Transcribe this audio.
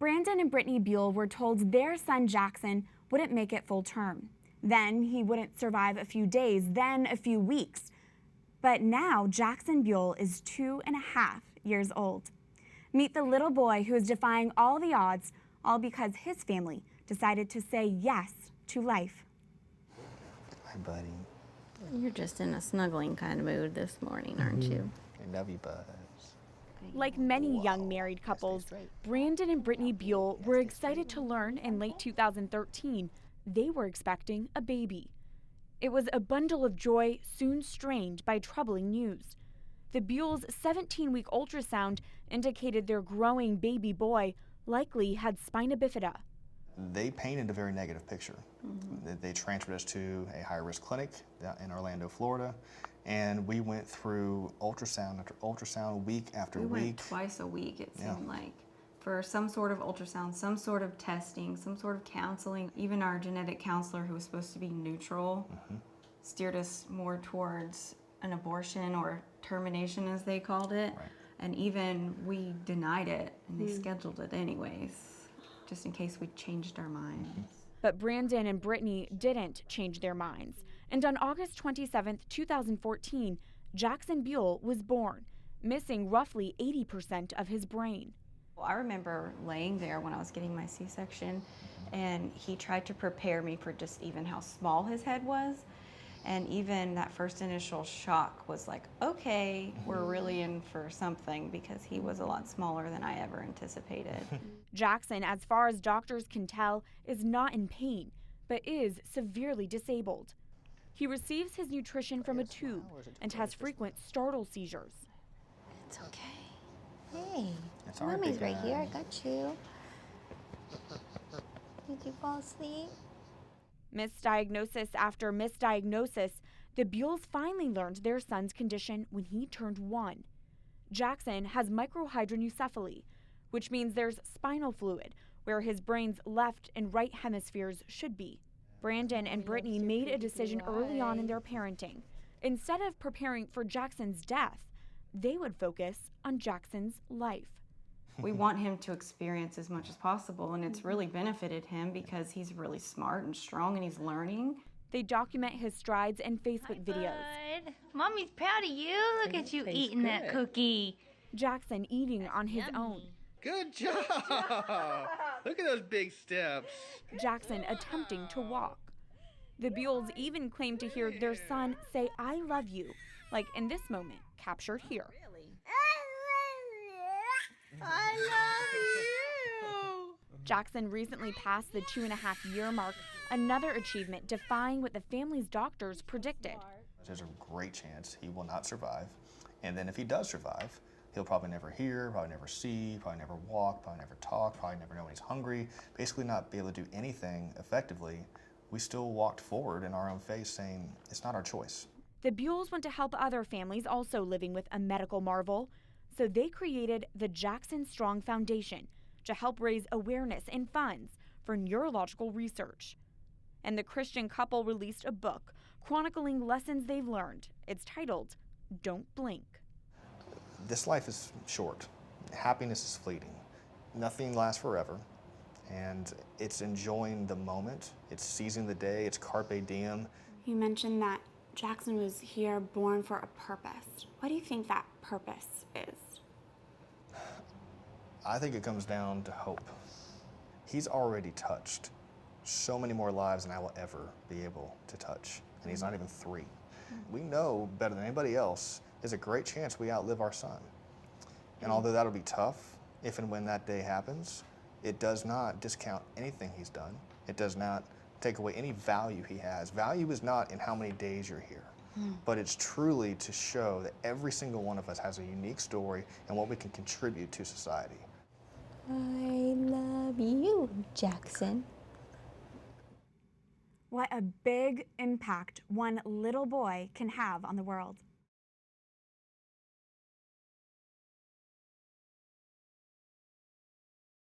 Brandon and Brittany Buell were told their son Jaxon wouldn't make it full term. Then he wouldn't survive a few days, then a few weeks. But now Jaxon Buell is 2.5 years old. Meet the little boy who is defying all the odds, all because his family decided to say yes to life. Hi, buddy. You're just in a snuggling kind of mood this morning, aren't you? I love you, Buzz. Like many young married couples, Brandon and Brittany Buell were excited to learn in late 2013 they were expecting a baby. It was a bundle of joy soon strained by troubling news. The Buells' 17-week ultrasound indicated their growing baby boy likely had spina bifida. They painted a very negative picture. They transferred us to a high-risk clinic in Orlando, Florida, and we went through ultrasound after ultrasound, week after week. We went twice a week, it seemed like, for some sort of ultrasound, some sort of testing, some sort of counseling. Even our genetic counselor, who was supposed to be neutral, steered us more towards an abortion or termination, as they called it. Right. And even we denied it, and they scheduled it anyways, just in case we changed our minds. But Brandon and Brittany didn't change their minds. And on August 27, 2014, Jaxon Buell was born, missing roughly 80% of his brain. I remember laying there when I was getting my C-section, and he tried to prepare me for just even how small his head was. And even that first initial shock was like, okay, we're really in for something, because he was a lot smaller than I ever anticipated. Jaxon, as far as doctors can tell, is not in pain, but is severely disabled. He receives his nutrition from a tube and has frequent startle seizures. It's okay. Hey, It's all right, Mommy's big right here. I guy. got you. Did you fall asleep? Misdiagnosis after misdiagnosis, the Buells finally learned their son's condition when he turned 1. Jaxon has microhydranencephaly, which means there's spinal fluid where his brain's left and right hemispheres should be. Brandon and Brittany made a decision early on in their parenting. Instead of preparing for Jaxon's death, they would focus on Jaxon's life. We want him to experience as much as possible, and it's really benefited him because he's really smart and strong and he's learning. They document his strides in Facebook videos. Bud. Mommy's proud of you. Look at you eating that cookie. Jaxon eating on his own. Good job! Look at those big steps. Jaxon attempting to walk. The Buells even claim to hear their son say, "I love you," like in this moment, captured here. I love you. Jaxon recently passed the 2.5-year mark, another achievement defying what the family's doctors predicted. There's a great chance he will not survive, and then if he does survive, he'll probably never hear, probably never see, probably never walk, probably never talk, probably never know when he's hungry, basically not be able to do anything effectively. We still walked forward in our own faith saying it's not our choice. The Buells want to help other families also living with a medical marvel, so they created the Jaxon Strong Foundation to help raise awareness and funds for neurological research. And the Christian couple released a book chronicling lessons they've learned. It's titled, "Don't Blink." This life is short. Happiness is fleeting. Nothing lasts forever. And it's enjoying the moment. It's seizing the day. It's carpe diem. You mentioned that Jaxon was here born for a purpose. What do you think that purpose is? I think it comes down to hope. He's already touched so many more lives than I will ever be able to touch. And he's not even 3. We know better than anybody else there's a great chance we outlive our son. And although that'll be tough, if and when that day happens, it does not discount anything he's done. It does not take away any value he has. Value is not in how many days you're here, but it's truly to show that every single one of us has a unique story and what we can contribute to society. I love you, Jaxon. What a big impact one little boy can have on the world.